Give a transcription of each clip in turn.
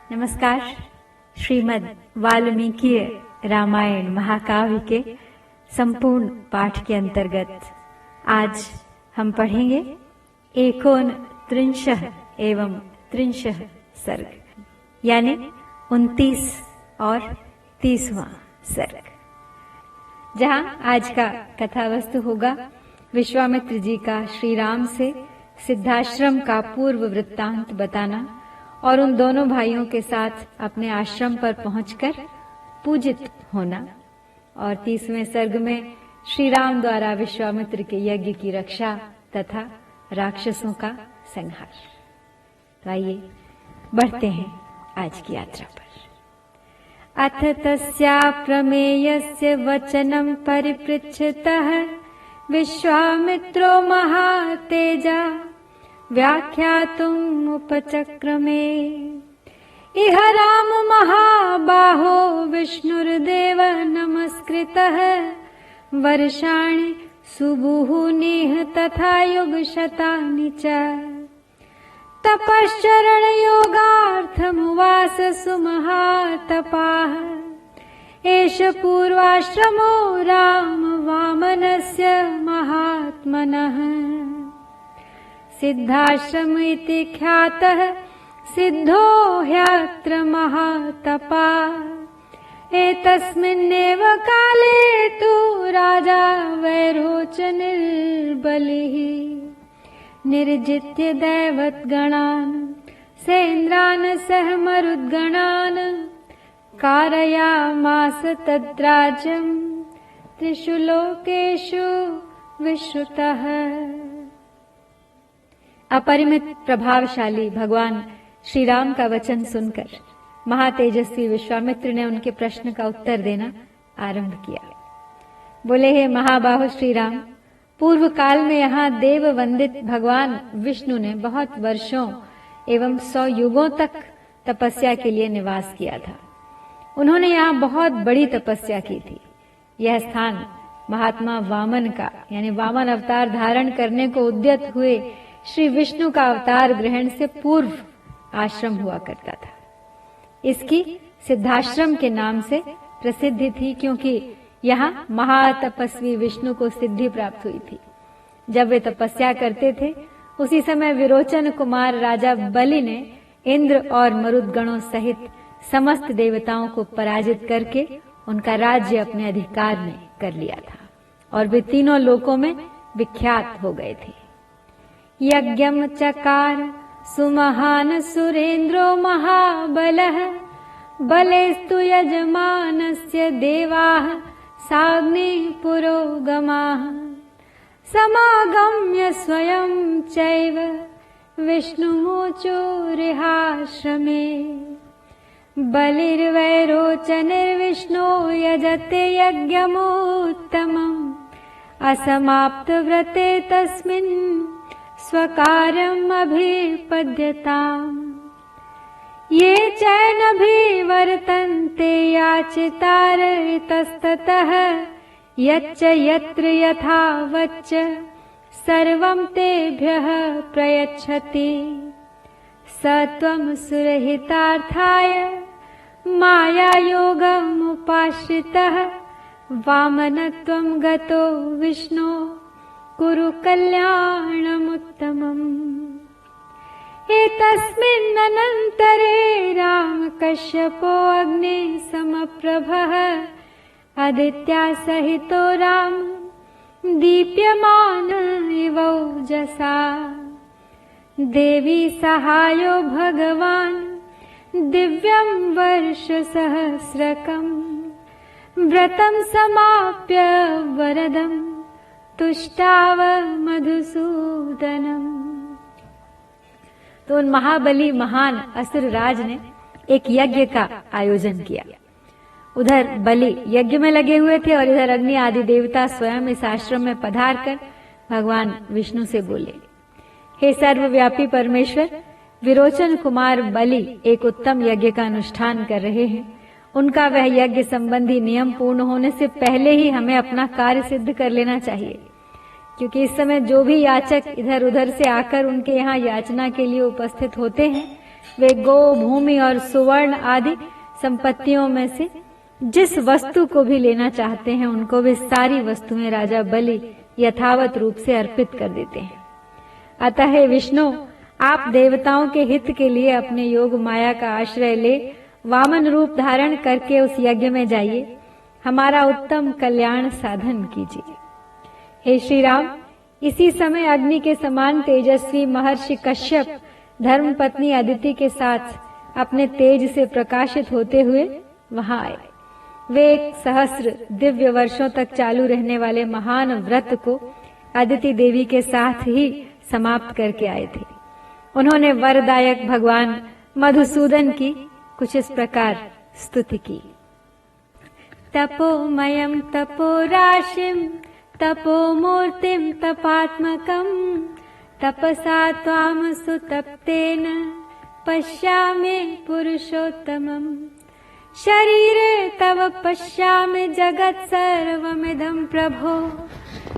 नमस्कार। श्रीमद् वाल्मीकि रामायण महाकाव्य के संपूर्ण पाठ के अंतर्गत आज हम पढ़ेंगे 39 एवं 33 सर्ग, यानी 29 और 30वां सर्ग, जहां आज का कथा वस्तु होगा विश्वामित्र जी का श्री राम से सिद्धाश्रम का पूर्व वृत्तांत बताना और उन दोनों भाइयों के साथ अपने आश्रम पर पहुंचकर पूजित होना, और 30वें सर्ग में श्री राम द्वारा विश्वामित्र के यज्ञ की रक्षा तथा राक्षसों का संहार। तो आइए बढ़ते हैं आज की यात्रा पर। अथ तस्या प्रमेयस्य वचनं परिपृच्छतः विश्वामित्रो महातेजा व्याख्यातुम् उपचक्रमे। इह राम महाबाहो विष्णुर्देव नमस्कृतः वर्षाणि सुबुहुनिः तथा युगशतानि च। तपश्चरण योगार्थमुवास सुमहातपाः। एष पूर्वाश्रमो राम वामनस्य महात्मनः। सिद्धाश्रम इति ख्यातः सिद्धो ह्यत्र महातपा। एतस्मिन्नेव काले तु राजा वैरोचनिर्बलिः निर्जित्य दैवतगणान् सेन्द्रान् सह मरुद्गणान् कारयामास तद्राज्यं त्रिषु लोकेषु विश्रुतः। अपरिमित प्रभावशाली भगवान श्री राम का वचन सुनकर महातेजस्वी विश्वामित्र ने उनके प्रश्न का उत्तर देना आरंभ किया। बोले, हे महाबाहो श्री राम, पूर्व काल में यहाँ देव वंदित भगवान विष्णु ने बहुत वर्षों एवं 100 युगों तक तपस्या के लिए निवास किया था। उन्होंने यहाँ बहुत बड़ी तपस्या की थी। यह स्थान महात्मा वामन का, यानी वामन अवतार धारण करने को उद्यत हुए श्री विष्णु का अवतार ग्रहण से पूर्व आश्रम हुआ करता था। इसकी सिद्धाश्रम के नाम से प्रसिद्धि थी, क्योंकि यहाँ महातपस्वी विष्णु को सिद्धि प्राप्त हुई थी। जब वे तपस्या करते थे, उसी समय विरोचन कुमार राजा बलि ने इंद्र और मरुदगणों सहित समस्त देवताओं को पराजित करके उनका राज्य अपने अधिकार में कर लिया था, और वे तीनों लोकों में विख्यात हो गए थे। यज्ञम चकार सुमहान सुरेंद्रो महाबलः बलेस्तु यजमानस्य देवाः साग्नि पुरोगमाः। समागम्य स्वयं चैव विष्णुमुचुरिहाश्रमे। बलिर्वैरोचनिर्विष्णो यजते यज्ञमुत्तमम्। असमाप्तव्रते तस्मिन् स्वकार्यम् अभिपद्यताम्। ये चैनभिवर्तन्ते याचितारतस्ततः यच्च यत्र यथावच्च सर्वं तेभ्यः प्रयच्छति। स त्वं सुरहितार्थाय मायायोगमुपाश्रितः वामनत्वं गतो विष्णो कुरु कल्याणमुत्तमम्। एतस्मिन्नन्तरे राम कश्यपो अग्नि समप्रभः आदित्या सहितो राम दीप्यमान इवौजसा। देवी सहायो भगवान् दिव्यं वर्षसहस्रकम्। व्रतं समाप्य वरदम् तुष्टाव मधुसूदनम। तो उन महाबली महान असुर राज ने एक यज्ञ का आयोजन किया। उधर बलि यज्ञ में लगे हुए थे और इधर अग्नि आदि देवता स्वयं इस आश्रम में पधार कर भगवान विष्णु से बोले, हे सर्वव्यापी परमेश्वर, विरोचन कुमार बलि एक उत्तम यज्ञ का अनुष्ठान कर रहे हैं। उनका वह यज्ञ संबंधी नियम पूर्ण होने से पहले ही हमें अपना कार्य सिद्ध कर लेना चाहिए, क्योंकि इस समय जो भी याचक इधर उधर से आकर उनके यहाँ याचना के लिए उपस्थित होते हैं वे गो, भूमि और सुवर्ण आदि संपत्तियों में से जिस वस्तु को भी लेना चाहते हैं उनको वे सारी वस्तुएं राजा बलि यथावत रूप से अर्पित कर देते हैं। अतः हे विष्णु, आप देवताओं के हित के लिए अपने योग माया का आश्रय ले वामन रूप धारण करके उस यज्ञ में जाइए, हमारा उत्तम कल्याण साधन कीजिए। हे श्री राम, इसी समय अग्नि के समान तेजस्वी महर्षि कश्यप धर्म पत्नी अदिति के साथ अपने तेज से प्रकाशित होते हुए वहां आए। वे 1,000 दिव्य वर्षों तक चालू रहने वाले महान व्रत को अदिति देवी के साथ ही समाप्त करके आए थे। उन्होंने वरदायक भगवान मधुसूदन की कुछ इस प्रकार स्तुति की। तपोमयं तपोराशिं तपोमूर्तिं तपात्मकं तपसा त्वां सुतप्तेन पश्यामि पुरुषोत्तमम्। शरीरे तव पश्यामि जगत् सर्वमिदं प्रभो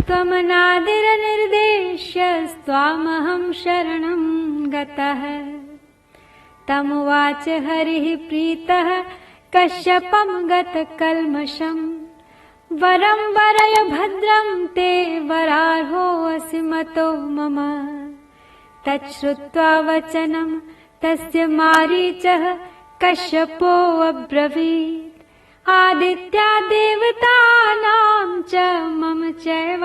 त्वमनादिरनिर्देश्यस्त्वामहं शरणं गतः। तमुवाच हरिः प्रीतः कश्यपं गतकल्मषम्। वरं वरय भद्रं ते वरार्होऽसि मतो मम। तच्छ्रुत्वा वचनं तस्य मारीचः कश्यपो अब्रवीत्। आदित्या देवतानां च मम चैवानुयाचितम्।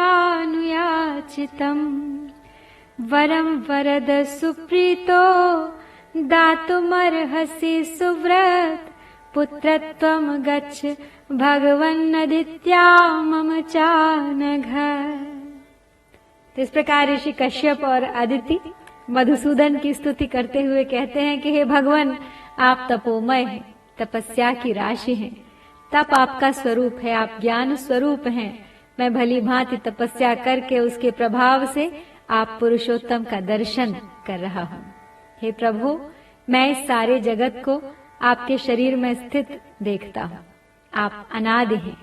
वरं वरद सुप्रीतो दातुमर्हसि सुव्रत। पुत्रत्वं गच्छ भगवन्नदित्या मम चानघ। तो इस प्रकार ऋषि कश्यप और अदिति मधुसूदन की स्तुति करते हुए कहते हैं कि हे भगवान, आप तपोमय हैं, तपस्या की राशि हैं, तप आपका स्वरूप है, आप ज्ञान स्वरूप हैं। मैं भली भांति तपस्या करके उसके प्रभाव से आप पुरुषोत्तम का दर्शन कर रहा हूँ। हे प्रभु, मैं इस सारे जगत को आपके शरीर में स्थित देखता हूँ। आप अनादि हैं,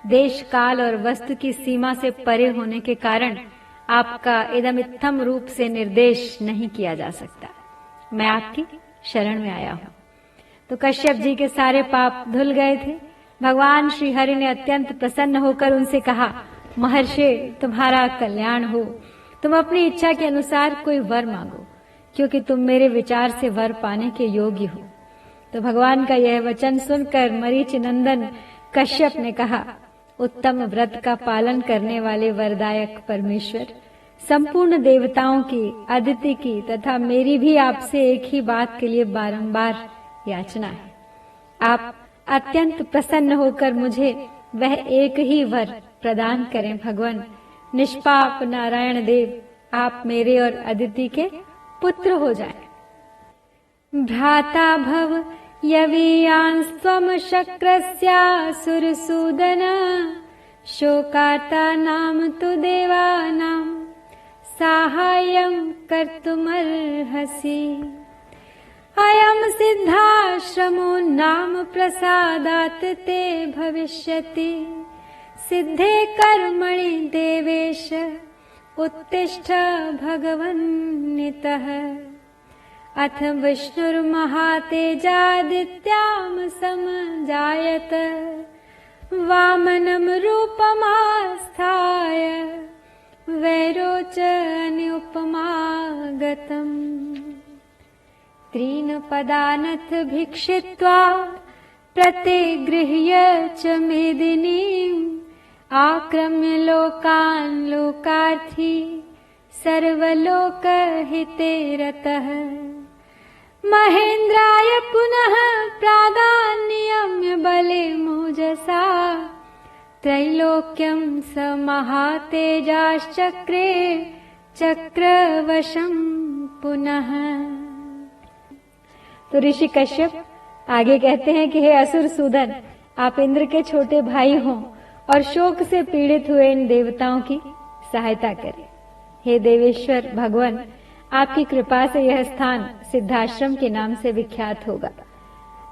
देश काल और वस्तु की सीमा से परे होने के कारण आपका इदमित्थम रूप से निर्देश नहीं किया जा सकता। मैं आपकी शरण में आया हूँ। तो कश्यप जी के सारे पाप धुल गए थे। भगवान श्री हरि ने अत्यंत प्रसन्न होकर उनसे कहा, महर्षि, तुम्हारा कल्याण हो। तुम अपनी इच्छा के अनुसार कोई वर मांगो, क्योंकि तुम मेरे विचार से वर पाने के योग्य हो। तो भगवान का यह वचन सुनकर मरीचि नंदन कश्यप ने कहा, उत्तम व्रत का पालन करने वाले वरदायक परमेश्वर, संपूर्ण देवताओं की, अदिति की तथा मेरी भी आपसे एक ही बात के लिए बारंबार याचना है। आप अत्यंत प्रसन्न होकर मुझे वह एक ही वर प्रदान करें। भगवान, निष्पाप नारायण देव, आप मेरे और अदिति के पुत्र हो जाएं। भ्राता भव यवीयांस्त्वं शक्रस्यासुरसूदन। शोकार्ता नाम तु देवानां साहाय्यं कर्तुमर्हसि। अयं सिद्धाश्रमो नाम प्रसादात् ते भविष्यति। सिद्धे कर्मणि देवेश उत्तिष्ठ भगवन्नितः। अथ विष्णुर्महातेजादित्यां समजायत। वामनं रूपमास्थाय वैरोचन्युपमागतम्। त्रीन् पदानथ भिक्षित्वा प्रतिगृह्य च मेदिनीम्। आक्रम्य लोकान् लोकार्थी सर्वलोकहिते रतः। महेन्द्राय पुनः प्रादान्यम्य बले मोजसा। त्रैलोक्यं स महातेजाश्चक्रे चक्रवशं पुनः। तो ऋषि कश्यप आगे कहते हैं कि हे असुर सूदन, आप इंद्र के छोटे भाई हों और शोक से पीड़ित हुए इन देवताओं की सहायता करें। हे देवेश्वर भगवान, आपकी कृपा से यह स्थान सिद्धाश्रम के नाम से विख्यात होगा।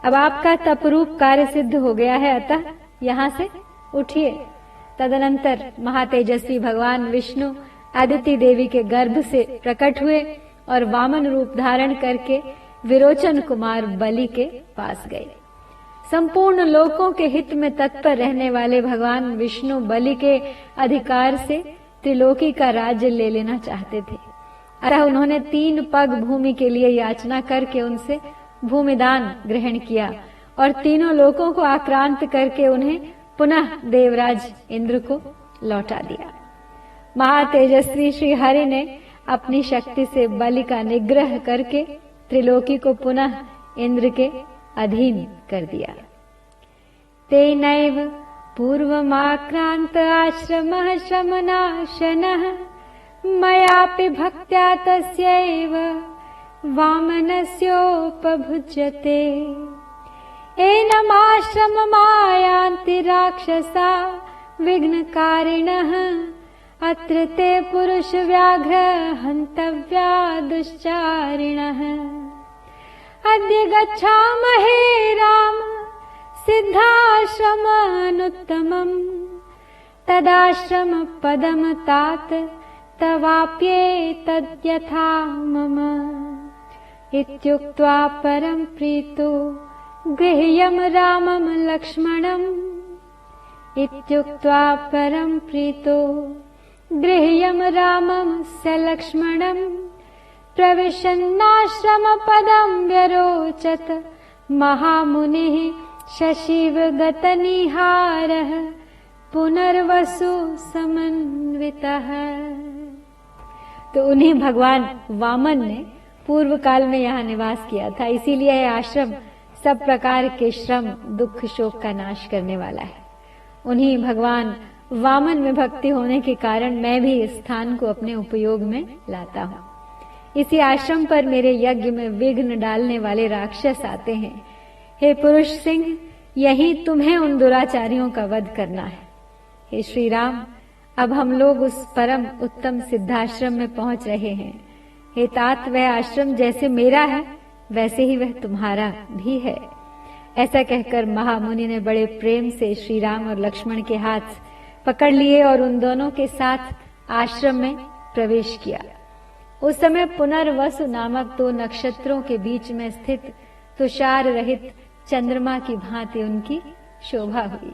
अब आपका तपरूप कार्य सिद्ध हो गया है, अतः यहाँ से उठिए। तदनंतर महातेजस्वी भगवान विष्णु अदिति देवी के गर्भ से प्रकट हुए और वामन रूप धारण करके विरोचन कुमार बलि के पास गए। संपूर्ण लोकों के हित में तत्पर रहने वाले भगवान विष्णु बलि के अधिकार से त्रिलोकी का राज्य ले लेना चाहते थे। अतः उन्होंने 3 पग भूमि के लिए याचना करके उनसे भूमिदान ग्रहण किया और तीनों लोकों को आक्रांत करके उन्हें पुनः देवराज इंद्र को लौटा दिया। महातेजस्वी श्री हरि ने अपनी शक्ति से बलि का निग्रह करके त्रिलोकी को पुनः इंद्र के अधीन कर दिया। तेनैव पूर्वमाक्रांत आश्रमः श्रमनाशनः मयापि भक्त्या तस्यैव वामनस्योपभुज्यते। एनमाश्रममायान्ति राक्षसा विघ्नकारिणः अत्र ते पुरुष व्याघ्र हन्तव्या दुश्चारिणः। अद्य गच्छामहे राम सिद्धाश्रमनुत्तमम् तदाश्रम पदम तात तवाप्येतद्यथा मम। इत्युक्त्वा परम प्रीतो गृह्यम रामम लक्ष्मणम्। इत्युक्त्वा परम प्रीतो गृह्यम रामम स लक्ष्मणम्। प्रविशन्नाश्रम पदं व्यरोचत महामुनिः शशिव गतनिहारः पुनर्वसु समन्वितः। तो उन्हीं भगवान वामन ने पूर्व काल में यहाँ निवास किया था, इसीलिए यह आश्रम सब प्रकार के श्रम दुख शोक का नाश करने वाला है। उन्हीं भगवान वामन में भक्ति होने के कारण मैं भी इस स्थान को अपने उपयोग में लाता हूँ। इसी आश्रम पर मेरे यज्ञ में विघ्न डालने वाले राक्षस आते हैं। हे पुरुष सिंह, यही तुम्हें उन दुराचारियों का वध करना है। हे श्री राम, अब हम लोग उस परम उत्तम सिद्धाश्रम में पहुंच रहे हैं। हे तात, वह आश्रम जैसे मेरा है वैसे ही वह तुम्हारा भी है। ऐसा कहकर महामुनि ने बड़े प्रेम से श्री राम और लक्ष्मण के हाथ पकड़ लिए और उन दोनों के साथ आश्रम में प्रवेश किया। उस समय पुनर्वसु नामक 2 नक्षत्रों के बीच में स्थित तुषार रहित चंद्रमा की भांति उनकी शोभा हुई।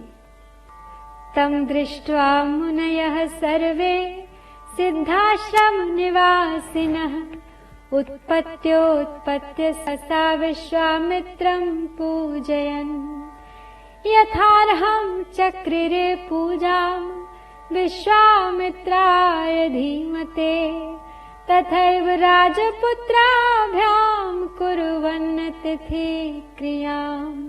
तम दृष्ट्वा मुनयः सर्वे सिद्धाश्रम निवासिनः उत्पत्त्योत्पत्त्य ससा विश्वामित्रं पूजयन्। यथार्हं चक्रिरे पूजां विश्वामित्राय धीमते तथैव राजपुत्राभ्यां कुर्वन् तिथि क्रियाम्।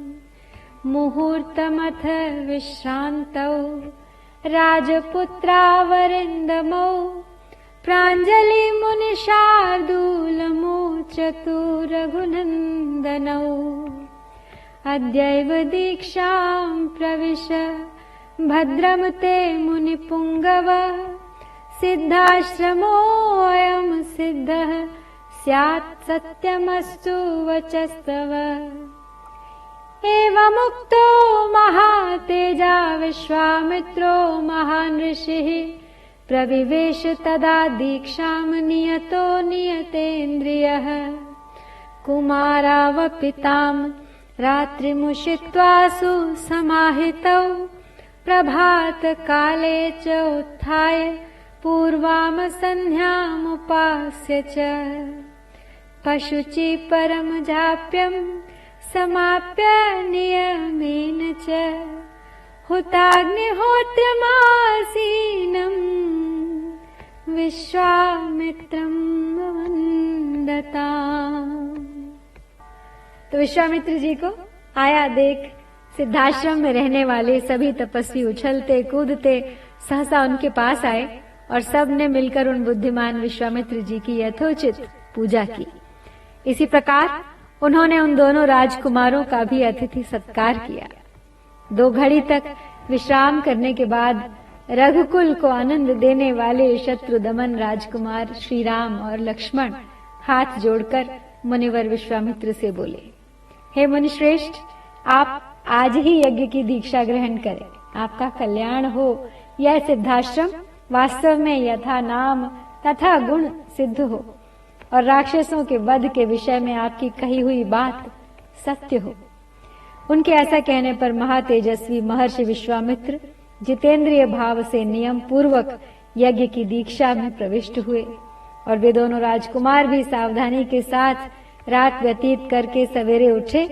मुहूर्तमथ विश्रान्तौ राजपुत्रावरिन्दमौ प्राञ्जलि मुनिशार्दूलमोचतु रघुनन्दनौ। अद्यैव दीक्षां प्रविश भद्रं ते मुनिपुङ्गव सिद्धाश्रमोऽयं सिद्धः स्यात् सत्यमस्तु वचस्तव। एवमुक्तो महातेजा विश्वामित्रो महान् ऋषिः प्रविवेश तदा दीक्षां नियतो नियतेन्द्रियः। कुमारावपितां रात्रिमुषित्वा सुसमाहितौ प्रभातकाले च उत्थाय पूर्वां सन्ध्यामुपास्य च पशुचि परं जाप्यं समाप्य नियमेन च हुताग्निहोत्रमासीनं विश्वामित्रं वन्दताम्। तो विश्वामित्र जी को आया देख सिद्धाश्रम में रहने वाले सभी तपस्वी उछलते कूदते सहसा उनके पास आए और सब ने मिलकर उन बुद्धिमान विश्वामित्र जी की यथोचित पूजा की। इसी प्रकार उन्होंने उन दोनों राजकुमारों का भी अतिथि सत्कार किया। 2 घड़ी तक विश्राम करने के बाद रघुकुल को आनंद देने वाले शत्रुदमन राजकुमार श्री राम और लक्ष्मण हाथ जोड़कर मुनिवर विश्वामित्र से बोले, हे मुनिश्रेष्ठ, आप आज ही यज्ञ की दीक्षा ग्रहण करें। आपका कल्याण हो। यह सिद्धाश्रम वास्तव में यथा नाम तथा गुण सिद्ध हो। और राक्षसों के वध के विषय में आपकी कही हुई बात सत्य हो। उनके ऐसा कहने पर महातेजस्वी महर्षि विश्वामित्र जितेंद्रिय भाव से नियम पूर्वक यज्ञ की दीक्षा में प्रविष्ट हुए और वे दोनों राजकुमार भी सावधानी के साथ रात व्यतीत करके सवेरे उठे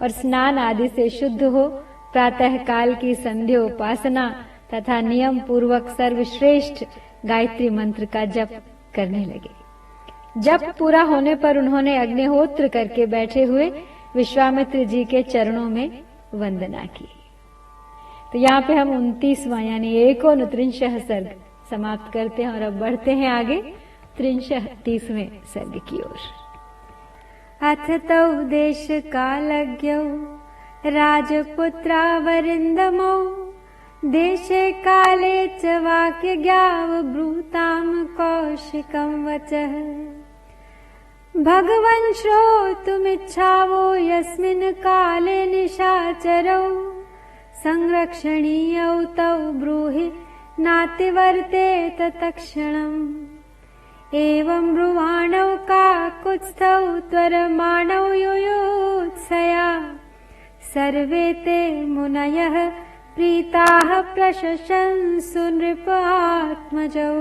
और स्नान आदि से शुद्ध हो प्रातः काल की संध्या उपासना तथा नियम पूर्वक सर्वश्रेष्ठ गायत्री मंत्र का जप करने लगे। जप पूरा होने पर उन्होंने अग्निहोत्र करके बैठे हुए विश्वामित्र जी के चरणों में वंदना की। तो यहाँ पे हम 29वां यानी 39 सर्ग समाप्त करते हैं और अब बढ़ते हैं आगे 30वें सर्ग की ओर। अथ तौ देश कालज्ञौ राजपुत्रावरिन्दमौ देशे काले च वाक्यज्ञाव ब्रूतां कौशिकं वचः भगवन् श्रोतुमिच्छावो यस्मिन् काले निशाचरौ संरक्षणीयौ तौ ब्रूहि नातिवर्तेत तत्क्षणम् एवं ब्रुवाणौ काकुत्स्थौ त्वरमाणौ युयुत्सया सर्वे ते मुनयः प्रीताः प्रशंसु नृपात्मजौ।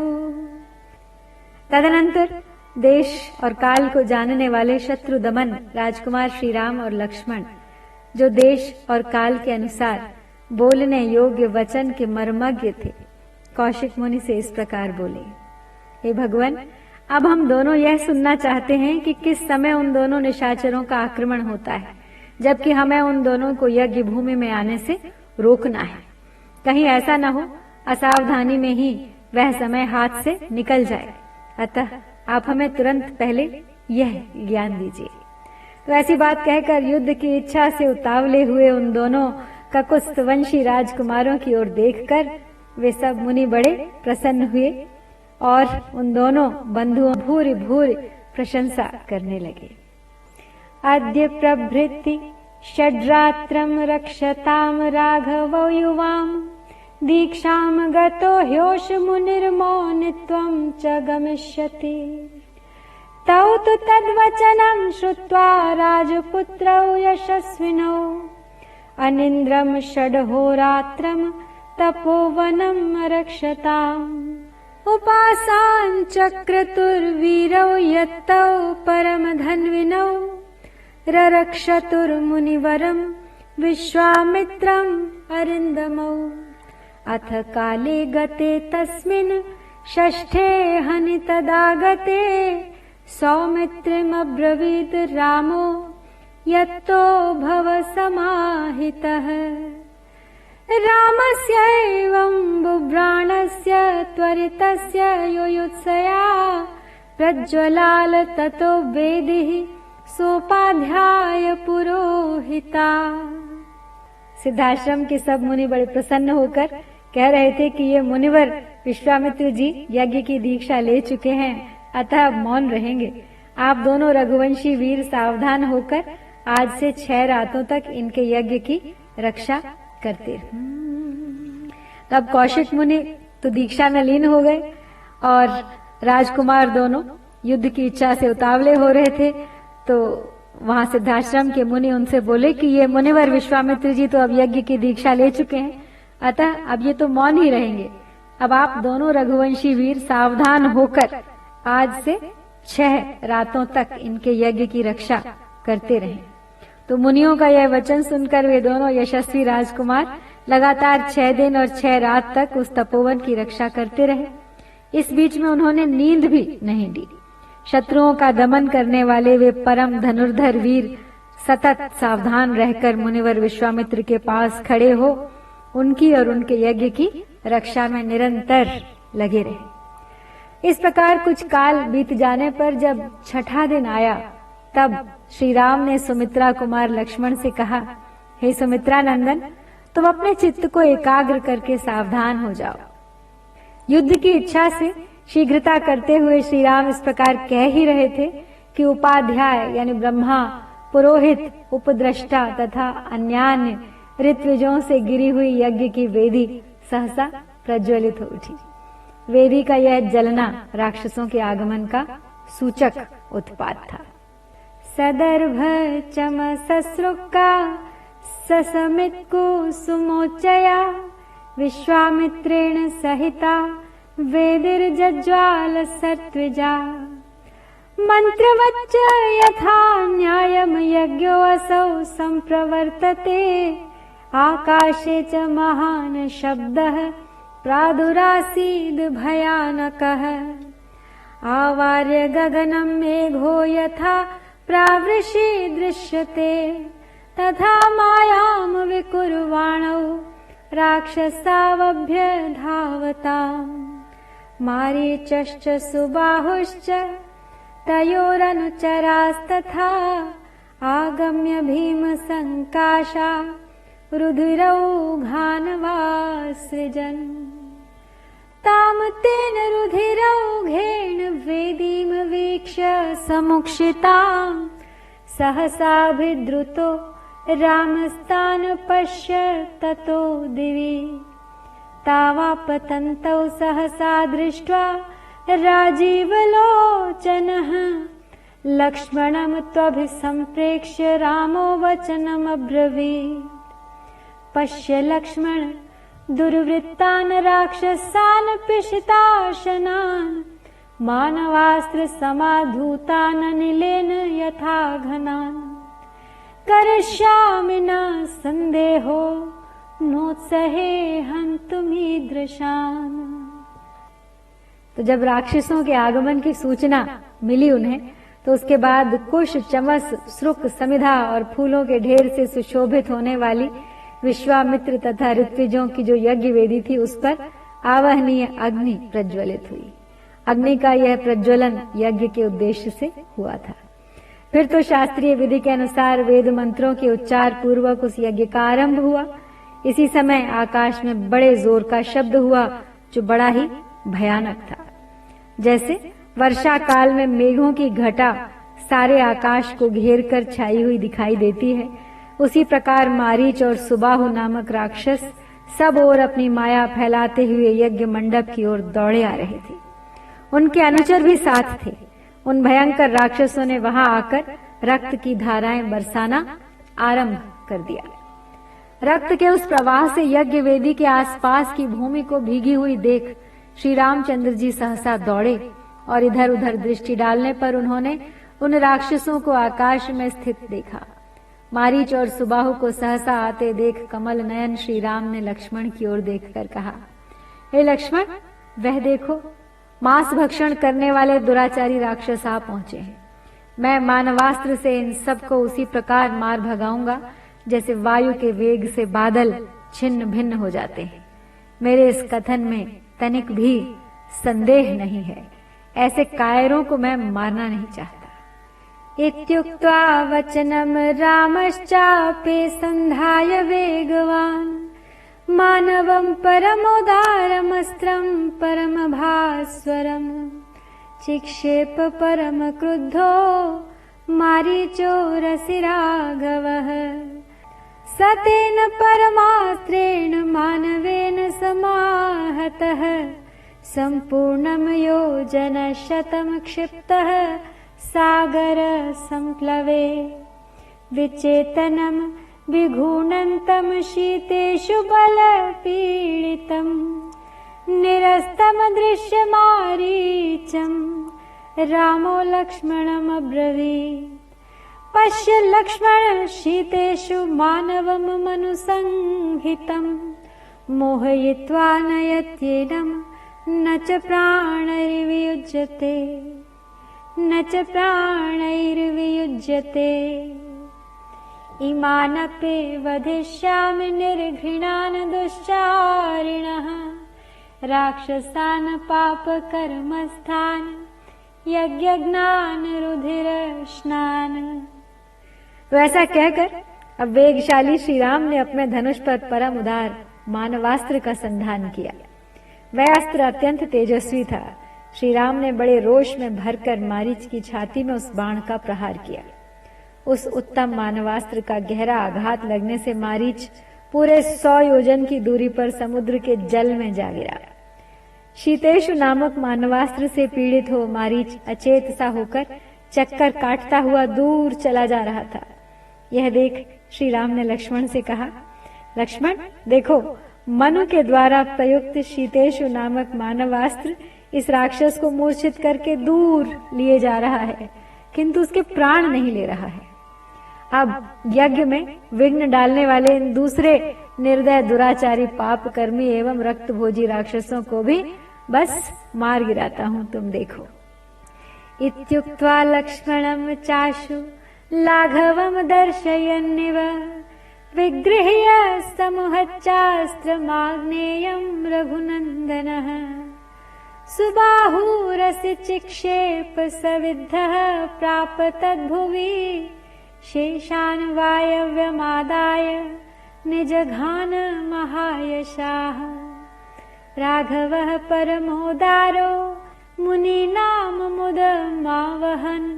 तदनंतर देश और काल को जानने वाले शत्रुदमन राजकुमार श्री राम और लक्ष्मण जो देश और काल के अनुसार बोलने योग्य वचन के मर्मज्ञ थे, कौशिक मुनि से इस प्रकार बोले, हे भगवान, अब हम दोनों यह सुनना चाहते हैं कि किस समय उन दोनों निशाचरों का आक्रमण होता है, जबकि हमें उन दोनों को यज्ञ भूमि में आने से रोकना है। कहीं ऐसा न हो असावधानी में ही वह समय हाथ से निकल जाए, अतः आप हमें तुरंत पहले यह ज्ञान दीजिए। तो ऐसी बात कहकर युद्ध की इच्छा से उतावले हुए उन दोनों ककुत्स्थवंशी राजकुमारों की ओर देखकर वे सब मुनि बड़े प्रसन्न हुए और उन दोनों बंधुओं भूरि भूरि प्रशंसा करने लगे। अद्य प्रभृति षड्रात्रं रक्षताम राघवो युवाम दीक्षां गतो ह्योष मुनिर्मौनित्वं च गमिष्यति। तौ तु तद्वचनं श्रुत्वा राजपुत्रौ यशस्विनौ अनिन्द्रं षड्होरात्रं तपोवनं रक्षताम्। उपासान् चक्रतुर्वीरौ यत्तौ परमधन्विनौ ररक्षतुर्मुनिवरं विश्वामित्रम् अरिन्दमौ। अथ काले गते तस्मिन् षष्ठे हनि तदागते सौमित्रिमब्रवीत् रामो यत्तो भव समाहितः। रामस्यैवं बुभ्राणस्य त्वरितस्य युयुत्सया प्रज्वलाल ततो वेदिः सोपाध्याय पुरोहिता। सिद्धाश्रम के सब मुनि बड़े प्रसन्न होकर कह रहे थे कि ये मुनिवर विश्वामित्र जी यज्ञ की दीक्षा ले चुके हैं, अतः अब मौन रहेंगे। आप दोनों रघुवंशी वीर सावधान होकर आज से 6 रातों तक इनके यज्ञ की रक्षा करते रहे। तब कौशिक मुनि तो दीक्षा में लीन हो गए और राजकुमार दोनों युद्ध की इच्छा से उतावले हो रहे थे। तो वहां सिद्धाश्रम के मुनि उनसे बोले कि ये मुनिवर विश्वामित्र जी तो अब यज्ञ की दीक्षा ले चुके हैं, अतः अब ये तो मौन ही रहेंगे। अब आप दोनों रघुवंशी वीर सावधान होकर आज से 6 रातों तक इनके यज्ञ की रक्षा करते रहें। तो मुनियों का यह वचन सुनकर वे दोनों यशस्वी राजकुमार लगातार 6 दिन और 6 रात तक उस तपोवन की रक्षा करते रहे। इस बीच में उन्होंने नींद भी नहीं ली। शत्रुओं का दमन करने वाले वे परम धनुर्धर वीर सतत सावधान रहकर मुनिवर विश्वामित्र के पास खड़े हो उनकी और उनके यज्ञ की रक्षा में निरंतर लगे रहे। इस प्रकार कुछ काल बीत जाने पर जब 6ठा दिन आया, तब श्री राम ने सुमित्रा कुमार लक्ष्मण से कहा, हे सुमित्रा नंदन, तुम अपने चित्त को एकाग्र करके सावधान हो जाओ। युद्ध की इच्छा से शीघ्रता करते हुए श्री राम इस प्रकार कह ही रहे थे कि उपाध्याय यानी ब्रह्मा, पुरोहित, उपद्रष्टा तथा अन्यान्य ऋत्विजों से गिरी हुई यज्ञ की वेदी सहसा प्रज्वलित हो उठी। वेदी का यह जलना राक्षसों के आगमन का सूचक उत्पात था। सदर्भ चम सस्रुका ससमित कुसुमोच्चया विश्वामित्रेण सहिता वेदिर्जज्वाल सत्विजा मंत्रवच्च यथा न्यायम यज्ञोऽसौ संप्रवर्तते आकाशे च महान् शब्दः प्रादुरासीद् भयानकः आवार्य गगनं मेघो यथा प्रावृषि दृश्यते तथा मायां विकुर्वाणौ राक्षसावभ्यधावताम् मारीचश्च सुबाहुश्च तयोरनुचरास्तथा आगम्य भीमसङ्काशा रुधिरौघान्वासृजन् ताम तेन रुधिरौघेन वेदीं वीक्ष्य समुक्षिताम् सहसाभिद्रुतो रामस्तान् पश्य ततो दिवि तावापतन्तौ सहसा दृष्ट्वा राजीवलोचनः लक्ष्मणं त्वभिसम्प्रेक्ष्य रामो वचनमब्रवीत् पश्य लक्ष्मण दुर्वृत्तान् राक्षसान् पिशिताशनान् मानवास्त्रसमाधूतान् अनिलेन यथा घनान् करिष्यामि न सन्देहो नोत्सहे हन्तुमीदृशान्। तो जब राक्षसों के आगमन की सूचना मिली उन्हें, तो उसके बाद कुश, चमस, श्रुक, समिधा और फूलों के ढेर से सुशोभित होने वाली विश्वामित्र तथा ऋत्विजों की जो यज्ञ वेदी थी, उस पर आवहनीय अग्नि प्रज्वलित हुई। अग्नि का यह प्रज्वलन यज्ञ के उद्देश्य से हुआ था। फिर तो शास्त्रीय विधि के अनुसार वेद मंत्रों के उच्चार पूर्वक उस यज्ञ का आरंभ हुआ। इसी समय आकाश में बड़े जोर का शब्द हुआ, जो बड़ा ही भयानक था। जैसे वर्षा काल में मेघों की घटा सारे आकाश को घेर कर छाई हुई दिखाई देती है, उसी प्रकार मारीच और सुबाहु नामक राक्षस सब ओर अपनी माया फैलाते हुए यज्ञ मंडप की ओर दौड़े आ रहे थे। उनके अनुचर भी साथ थे। उन भयंकर राक्षसों ने वहां आकर रक्त की धाराएं बरसाना आरंभ कर दिया। रक्त के उस प्रवाह से यज्ञ वेदी के आसपास की भूमि को भीगी हुई देख श्री रामचंद्र जी सहसा दौड़े और इधर उधर दृष्टि डालने पर उन्होंने उन राक्षसों को आकाश में स्थित देखा। मारीच और सुबाहु को सहसा आते देख कमल नयन श्री राम ने लक्ष्मण की ओर देखकर कहा, हे लक्ष्मण, वह देखो, मांस भक्षण करने वाले दुराचारी राक्षस आ पहुंचे हैं। मैं मानवास्त्र से इन सबको उसी प्रकार मार भगाऊंगा जैसे वायु के वेग से बादल छिन्न भिन्न हो जाते हैं। मेरे इस कथन में तनिक भी संदेह नहीं है। ऐसे कायरों को मैं मारना नहीं चाहता। इत्युक्त्वा वचनम रामश्चापि संधाय वेगवान् मानवं परमोदारमस्त्रं परमभास्वरम् चिक्षेप परम क्रुद्धो मारीचो रसि राघवः सतेन परमास्त्रेण मानवेन समाहतः सम्पूर्णं योजनशतं क्षिप्तः सागर संप्लवे विचेतनं विघूनन्तं शीतेषु बलपीडितं निरस्तं दृश्यमारीचं रामो लक्ष्मणमब्रवीत् पश्य लक्ष्मण शीतेषु मानवं मनुसंहितं मोहयित्वा नयत्येनं न च प्राणैर्वियुज्यते न च प्राणैर्वियुज्यते इमानपि वधिष्यामि निर्घृणान् दुश्चारिणः राक्षसान् पापकर्मस्थान् यज्ञज्ञान रुधिर स्नान। तो ऐसा कहकर अब वेगशाली श्री राम ने अपने धनुष पर परम उदार मानवास्त्र का संधान किया। वह अस्त्र अत्यंत तेजस्वी था। श्री राम ने बड़े रोष में भरकर मारीच की छाती में उस बाण का प्रहार किया। उस उत्तम मानवास्त्र का गहरा आघात लगने से मारीच पूरे 100 योजन की दूरी पर समुद्र के जल में जा गिरा। शीतेषु नामक मानवास्त्र से पीड़ित हो मारीच अचेत सा होकर चक्कर काटता हुआ दूर चला जा रहा था। यह देख श्री राम ने लक्ष्मण से कहा, लक्ष्मण देखो, मनु के द्वारा प्रयुक्त शीतेशु नामक मानवास्त्र इस राक्षस को मूर्छित करके दूर लिए जा रहा है, किंतु उसके प्राण नहीं ले रहा है। अब यज्ञ में विघ्न डालने वाले इन दूसरे निर्दय दुराचारी पाप कर्मी एवं रक्त भोजी राक्षसों को भी बस मार गिराता हूं, तुम देखो। इत्युक्त्वा लक्ष्मणं चाशु लाघवं दर्शयन्निव विगृह्य समुहच्चास्त्रमाग्नेयं रघुनन्दनः सुबाहुरसि चिक्षेप सविद्धः प्राप तद्भुवि शेषान् वायव्यमादाय निजघान महायशाः राघवः परमोदारो मुनीनां मुदमावहन्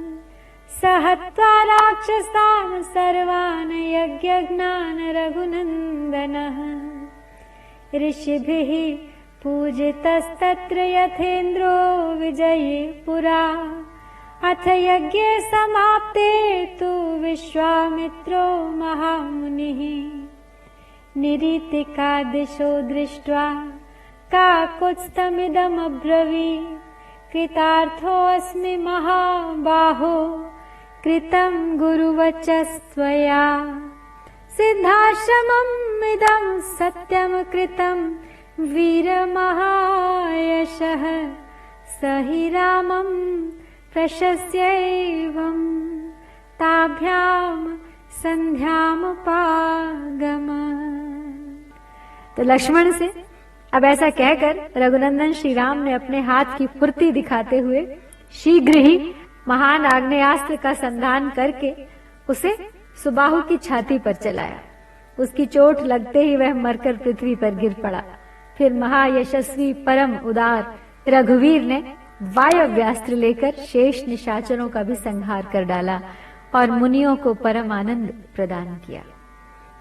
स हत्वा राक्षसान् सर्वान् यज्ञज्ञान् रघुनन्दनः ऋषिभिः पूजितस्तत्र यथेन्द्रो विजयी पुरा अथ यज्ञे समाप्ते तु विश्वामित्रो महामुनिः निरीतिका दिशो दृष्ट्वा काकुत्स्थमिदमब्रवीत् कृतार्थोऽस्मि महाबाहो कृतं गुरुवचस्त्वया सिद्धाश्रमम् इदं सत्यं कृतं वीरमहायशः स हि रामं प्रशस्यैवं ताभ्यां संध्यामुपागम। तो लक्ष्मण से अब ऐसा कहकर रघुनंदन श्री राम ने अपने हाथ की फुर्ती दिखाते हुए शीघ्र ही महान आग्नेयास्त्र का संधान करके उसे सुबाहु की छाती पर चलाया। उसकी चोट लगते ही वह मरकर पृथ्वी पर गिर पड़ा। फिर महायशस्वी परम उदार रघुवीर ने वायव्यास्त्र लेकर शेष निशाचरों का भी संहार कर डाला और मुनियों को परम आनंद प्रदान किया।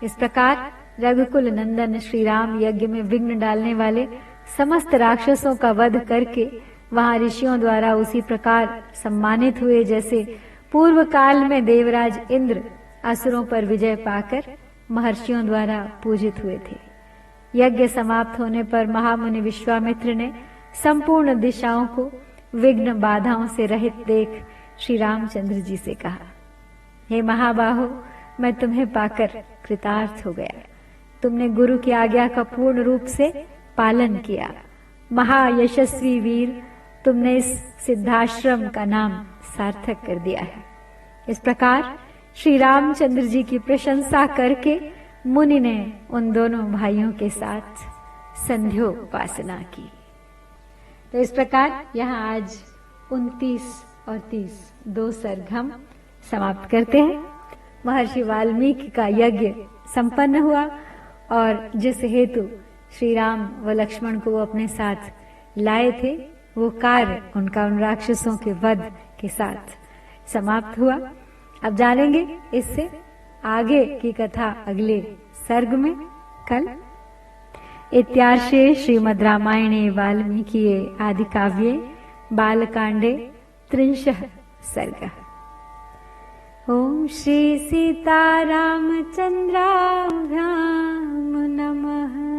इस प्रकार रघुकुल नंदन श्री राम यज्ञ में विघ्न डालने वाले समस्त राक्षसों का वध करके वहां ऋषियों द्वारा उसी प्रकार सम्मानित हुए जैसे पूर्व काल में देवराज इंद्र असुरों पर विजय पाकर महर्षियों द्वारा पूजित हुए थे। यज्ञ समाप्त होने पर महामुनि विश्वामित्र ने संपूर्ण दिशाओं को विघ्न बाधाओं से रहित देख श्री रामचंद्र जी से कहा, हे महाबाहो, मैं तुम्हें पाकर कृतार्थ हो गया। तुमने गुरु की आज्ञा का पूर्ण रूप से पालन किया। महायशस्वी वीर, तुमने इस सिद्धाश्रम का नाम सार्थक कर दिया है। इस प्रकार श्री रामचंद्र जी की प्रशंसा करके मुनि ने उन दोनों भाइयों के साथ संध्योपासना की। तो इस प्रकार यहाँ आज 29 और 30 दो सर्ग हम समाप्त करते हैं। महर्षि वाल्मीकि का यज्ञ संपन्न हुआ और जिस हेतु श्री राम व लक्ष्मण को वो अपने साथ लाए थे, वो कार्य उनका उन राक्षसों के वध के साथ समाप्त हुआ। अब जानेंगे इससे आगे की कथा अगले सर्ग में कल। इत्यार्षे श्रीमद् रामायणे वाल्मीकिये आदि काव्ये बालकांडे 30 सर्गः। ओम श्री सीतारामचंद्राभ्यां नमः।